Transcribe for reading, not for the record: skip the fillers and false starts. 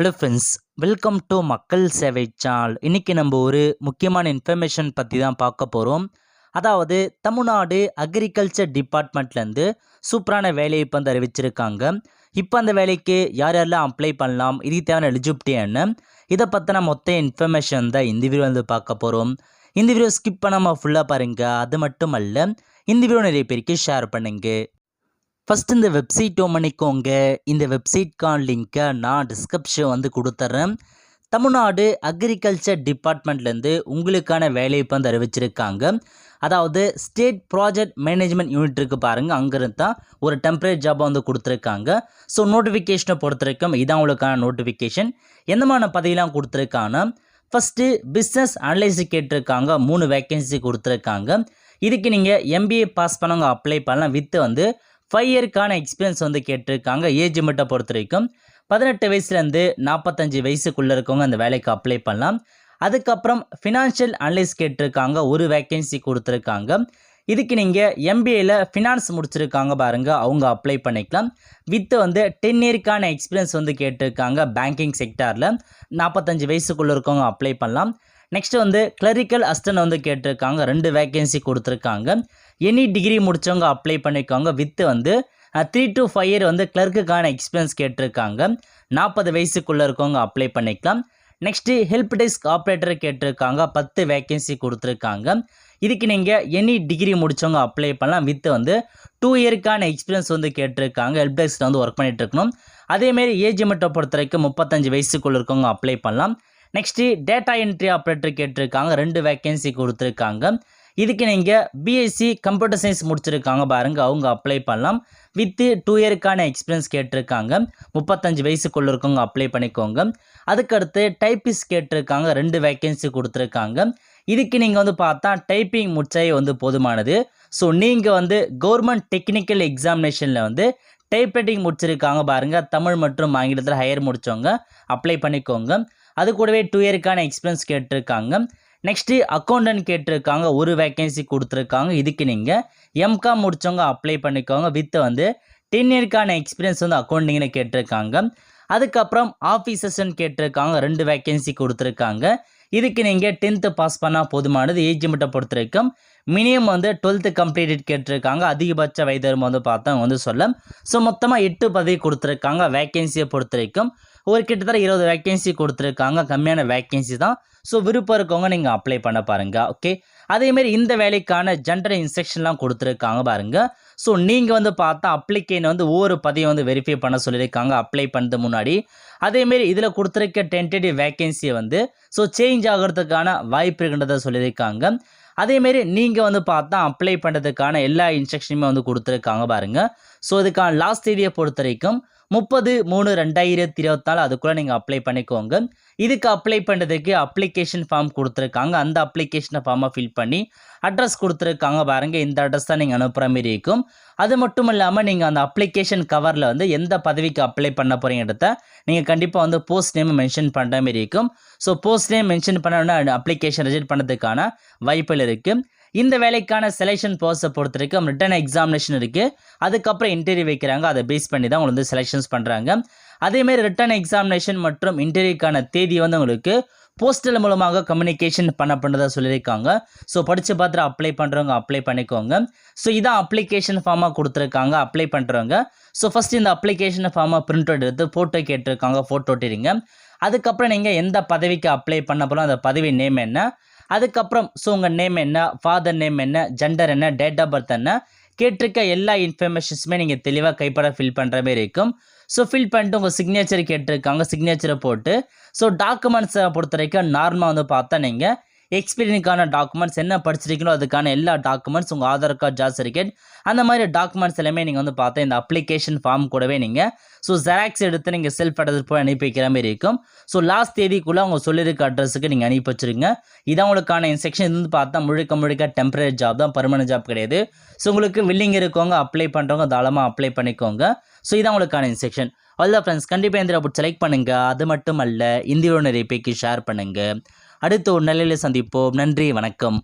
Hello friends, welcome to மக்கள் சேவை channel. இன்றைக்கி நம்ம ஒரு முக்கியமான இன்ஃபர்மேஷன் பற்றி தான் பார்க்க போகிறோம். அதாவது தமிழ்நாடு அக்ரிகல்ச்சர் டிபார்ட்மெண்ட்லேருந்து சூப்பரான வேலையை இப்போ வந்து அறிவிச்சிருக்காங்க. இப்போ அந்த வேலைக்கு யார் யாரெல்லாம் அப்ளை பண்ணலாம், இதுக்கு தேவையான எலிஜிபிலிட்டி என்ன, இதை பற்றின மொத்த இன்ஃபர்மேஷன் தான் இந்த வீடியோ வந்து பார்க்க போகிறோம். இந்த வீடியோ ஸ்கிப் பண்ணாமல் ஃபுல்லாக பாருங்கள். அது மட்டும் அல்ல, இந்த வீடியோ நிறைய பேருக்கு ஷேர் பண்ணுங்க. ஃபஸ்ட் இந்த வெப்சைட் ஓப்பன் பண்ணிக்கோங்க. இந்த வெப்சைட்கான லிங்க்கை நான் டிஸ்கிரிப்ஷன் வந்து கொடுத்துட்றேன். தமிழ்நாடு அக்ரிகல்ச்சர் டிபார்ட்மெண்ட்லேருந்து உங்களுக்கான வேலையை இப்போ வந்து அறிவிச்சிருக்காங்க. அதாவது ஸ்டேட் ப்ராஜெக்ட் மேனேஜ்மெண்ட் யூனிட் இருக்குது பாருங்கள், அங்கேருந்து தான் ஒரு டெம்பரரி ஜாபாக வந்து கொடுத்துருக்காங்க. ஸோ நோட்டிஃபிகேஷனை பொறுத்திருக்கோம், இதான் உங்களுக்கான நோட்டிஃபிகேஷன். எந்தமான பதவியெலாம் கொடுத்துருக்காங்கன்னா, ஃபஸ்ட்டு பிஸ்னஸ் அனலைஸு கேட்டிருக்காங்க, 3 வேக்கன்சி கொடுத்துருக்காங்க. இதுக்கு நீங்கள் எம்பிஏ பாஸ் பண்ணவங்க அப்ளை பண்ணலாம். வித்து வந்து 5 இயருக்கான எக்ஸ்பீரியன்ஸ் வந்து கேட்டிருக்காங்க. ஏஜ் லிமிட்டை பொறுத்த வரைக்கும் 18 வயசுலேருந்து 45 வயசுக்குள்ளே இருக்கவங்க அந்த வேலைக்கு அப்ளை பண்ணலாம். அதுக்கப்புறம் ஃபினான்ஷியல் அனலிஸ்ட் கேட்டிருக்காங்க, ஒரு வேக்கன்சி கொடுத்துருக்காங்க. இதுக்கு நீங்கள் எம்பிஏல ஃபினான்ஸ் முடிச்சிருக்காங்க பாருங்கள், அவங்க அப்ளை பண்ணிக்கலாம். வித்து வந்து 10 இயருக்கான எக்ஸ்பீரியன்ஸ் வந்து கேட்டிருக்காங்க. பேங்கிங் செக்டாரில் 45 வயசுக்குள்ளே இருக்கவங்க அப்ளை பண்ணலாம். நெக்ஸ்ட் வந்து கிளரிக்கல் அசிஸ்டன்ட் வந்து கேட்டிருக்காங்க, 2 வேக்கன்சி கொடுத்துருக்காங்க. எனி டிகிரி முடித்தவங்க அப்ளை பண்ணிக்கோங்க. வித்து வந்து 3 to 5 இயர் வந்து கிளர்க்குக்கான எக்ஸ்பீரியன்ஸ் கேட்டிருக்காங்க. 40 வயசுக்குள்ளே இருக்கவங்க அப்ளை பண்ணிக்கலாம். நெக்ஸ்ட்டு ஹெல்ப் டெஸ்க் ஆப்ரேட்டர் கேட்டிருக்காங்க, 10 வேக்கன்சி கொடுத்துருக்காங்க. இதுக்கு நீங்கள் எனி டிகிரி முடித்தவங்க அப்ளை பண்ணலாம். வித்து வந்து 2 இயருக்கான எக்ஸ்பீரியன்ஸ் வந்து கேட்டிருக்காங்க. ஹெல்ப் டெஸ்கில் வந்து ஒர்க் பண்ணிட்டு இருக்கணும். அதேமாரி ஏஜ் லிமிட்டை பொறுத்த வரைக்கும் 35 வயசுக்குள்ளே இருக்கவங்க அப்ளை பண்ணலாம். நெக்ஸ்ட்டு டேட்டா என்ட்ரி ஆப்ரேட்டர் கேட்டிருக்காங்க, 2 வேக்கன்சி கொடுத்துருக்காங்க. இதுக்கு நீங்கள் பிஎஸ்சி கம்ப்யூட்டர் சயின்ஸ் முடிச்சிருக்காங்க பாருங்கள், அவங்க அப்ளை பண்ணலாம். வித்து 2 இயருக்கான எக்ஸ்பீரியன்ஸ் கேட்டிருக்காங்க. 35 வயசுக்குள்ளே இருக்கவங்க அப்ளை பண்ணிக்கோங்க. அதுக்கடுத்து டைப்பிஸ்ட் கேட்டிருக்காங்க, 2 வேக்கன்சி கொடுத்துருக்காங்க. இதுக்கு நீங்கள் வந்து பார்த்தா டைப்பிங் முடிச்சாயே வந்து போதுமானது. ஸோ நீங்கள் வந்து கவர்மெண்ட் டெக்னிக்கல் எக்ஸாமினேஷனில் வந்து டைப்ரைட்டிங் முடிச்சிருக்காங்க பாருங்கள், தமிழ் மற்றும் ஆங்கிலத்தில் ஹையர் முடித்தவங்க அப்ளை பண்ணிக்கோங்க. அது கூடவே 2 இயருக்கான எக்ஸ்பீரியன்ஸ் கேட்டிருக்காங்க. நெக்ஸ்ட்டு அக்கௌண்டன்ட் கேட்டிருக்காங்க, ஒரு வேக்கன்சி கொடுத்துருக்காங்க. இதுக்கு நீங்கள் எம்காம் முடித்தவங்க அப்ளை பண்ணிக்கோங்க. வித்து வந்து 10 இயருக்கான எக்ஸ்பீரியன்ஸ் வந்து அக்கௌண்டிங்கில் கேட்டிருக்காங்க. அதுக்கப்புறம் ஆஃபீஸ் அசிஸ்டன்ட் கேட்டிருக்காங்க, 2 வேக்கன்சி கொடுத்துருக்காங்க. இதுக்கு நீங்கள் 10th பாஸ் பண்ணால் போதுமானது. ஏஜ் லிமிட்டை பொறுத்த வரைக்கும் மினிமம் வந்து 12th கம்ப்ளீட்டட் கேட்டிருக்காங்க. அதிகபட்ச வயது வந்து பார்த்தா வந்து சொல்ல. ஸோ மொத்தமாக 8 பதவி கொடுத்துருக்காங்க. வேக்கன்சியை பொறுத்த வரைக்கும் ஒரு கிட்டத்தட்ட 20 வேக்கன்சி கொடுத்துருக்காங்க. கம்மியான வேக்கன்சி தான். ஸோ விருப்பம் இருக்கவங்க நீங்கள் அப்ளை பண்ண பாருங்கள். ஓகே, அதேமாரி இந்த வேலைக்கான ஜெண்டர் இன்ஸ்ட்ரக்ஷன்லாம் கொடுத்துருக்காங்க பாருங்கள். ஸோ நீங்கள் வந்து பார்த்தா அப்ளிகேன் வந்து ஒவ்வொரு பதவியை வந்து வெரிஃபை பண்ண சொல்லியிருக்காங்க அப்ளை பண்ணுறது முன்னாடி. அதேமாரி இதில் கொடுத்துருக்க டென்டேட்டிவ் வேக்கன்சியை வந்து ஸோ சேஞ்ச் ஆகிறதுக்கான வாய்ப்பு இருக்கின்றதை சொல்லியிருக்காங்க. அதேமாரி நீங்கள் வந்து பார்த்தா அப்ளை பண்ணுறதுக்கான எல்லா இன்ஸ்ட்ரக்ஷனுமே வந்து கொடுத்துருக்காங்க பாருங்கள். ஸோ இதுக்கான லாஸ்ட் தேதியை பொறுத்த வரைக்கும் 30/3/2024 அதுக்குள்ளே நீங்கள் அப்ளை பண்ணிக்கோங்க. இதுக்கு அப்ளை பண்ணுறதுக்கு அப்ளிகேஷன் ஃபார்ம் கொடுத்துருக்காங்க. அந்த அப்ளிகேஷனை ஃபார்மை ஃபில் பண்ணி அட்ரஸ் கொடுத்துருக்காங்க பாருங்கள், இந்த அட்ரஸ் தான் நீங்கள் அனுப்புகிற மாரி இருக்கும். அது மட்டும் இல்லாமல் நீங்கள் அந்த அப்ளிகேஷன் கவரில் வந்து எந்த பதவிக்கு அப்ளை பண்ண போகிறீங்கிறத நீங்கள் கண்டிப்பாக வந்து போஸ்ட் நேம் மென்ஷன் பண்ணுற மாரி இருக்கும். ஸோ போஸ்ட் நேம் மென்ஷன் பண்ணோன்னா அப்ளிகேஷன் ரிஜெக்ட் பண்ணுறதுக்கான வாய்ப்புகள் இருக்குது. இந்த வேலைக்கான செலெக்ஷன் ப்ராசஸை பொறுத்த வரைக்கும் ரிட்டன் எக்ஸாமினேஷன் இருக்குது. அதுக்கப்புறம் இன்டர்வியூ வைக்கிறாங்க. அதை பேஸ் பண்ணி தான் உங்களுக்கு வந்து செலெக்ஷன்ஸ் பண்ணுறாங்க. அதேமாரி ரிட்டன் எக்ஸாமினேஷன் மற்றும் இன்டர்வியூக்கான தேதி வந்து உங்களுக்கு போஸ்டல் மூலமாக கம்யூனிகேஷன் பண்ணதாக சொல்லியிருக்காங்க. ஸோ படித்து பார்த்துட்டு அப்ளை பண்ணுறவங்க அப்ளை பண்ணிக்கோங்க. ஸோ இதான் அப்ளிகேஷன் ஃபார்மாக கொடுத்துருக்காங்க அப்ளை பண்ணுறவங்க. ஸோ ஃபஸ்ட் இந்த அப்ளிகேஷன் ஃபார்மாக பிரிண்ட் அவுட் எடுத்து ஃபோட்டோ கேட்டிருக்காங்க, ஃபோட்டோ ஒட்டிடுங்க. அதுக்கப்புறம் நீங்கள் எந்த பதவிக்கு அப்ளை பண்ண போகிறோம், அந்த பதவி நேம் என்ன, அதுக்கப்புறம் ஸோ உங்கள் நேம் என்ன, ஃபாதர் நேம் என்ன, ஜெண்டர் என்ன, டேட் ஆஃப் பர்த் என்ன, கேட்டிருக்க எல்லா இன்ஃபர்மேஷன்ஸுமே நீங்கள் தெளிவாக கைப்பட ஃபில் பண்ணுற மாதிரி இருக்கும். ஸோ ஃபில் பண்ணிட்டு உங்கள் சிக்னேச்சர் கேட்டிருக்காங்க, சிக்னேச்சரை போட்டு ஸோ டாக்குமெண்ட்ஸை பொறுத்த வரைக்கும் நார்மலாக வந்து பார்த்தா நீங்கள் எக்ஸ்பீரியன்ஸுக்கான டாக்குமெண்ட்ஸ் என்ன படிச்சிருக்கீங்களோ அதுக்கான எல்லா டாக்குமெண்ட்ஸ், உங்கள் ஆதார் கார்டு, ஜாப் சர்டிஃபிகேட், அந்த மாதிரி டாக்குமெண்ட்ஸ் எல்லாமே நீங்கள் வந்து பார்த்தா இந்த அப்ளிகேஷன் ஃபார்ம் கூடவே நீங்கள் ஸோ ஜெராக்ஸ் எடுத்து நீங்கள் செல்ஃப் அட்ரஸ் போய் அனுப்பி வைக்கிற மாதிரி இருக்கும். ஸோ லாஸ்ட் தேதிக்குள்ளே அவங்க சொல்லியிருக்க அட்ரஸுக்கு நீங்கள் அனுப்பி வச்சுருங்க. இதான் உங்களுக்கான இன்ஸ்ட்ரக்ஷன். இது வந்து பார்த்தா முழுக்க டெம்பரரி ஜாப் தான், பர்மனன்ட் ஜாப் கிடையாது. ஸோ உங்களுக்கு வில்லிங் இருக்கவங்க அப்ளை பண்ணுறவங்க தாராளமாக அப்ளை பண்ணிக்கோங்க. ஸோ இதான் உங்களுக்கான இன்ஸ்ட்ரக்ஷன். அவ்வளோதான் ஃப்ரெண்ட்ஸ், கண்டிப்பாக இந்த அப்படி செலக்ட் பண்ணுங்கள். அது மட்டும் அல்ல, இந்தியாவோட நிறைய பேருக்கு ஷேர் பண்ணுங்கள். அடுத்து ஒரு நிலையில் சந்திப்போம். நன்றி, வணக்கம்.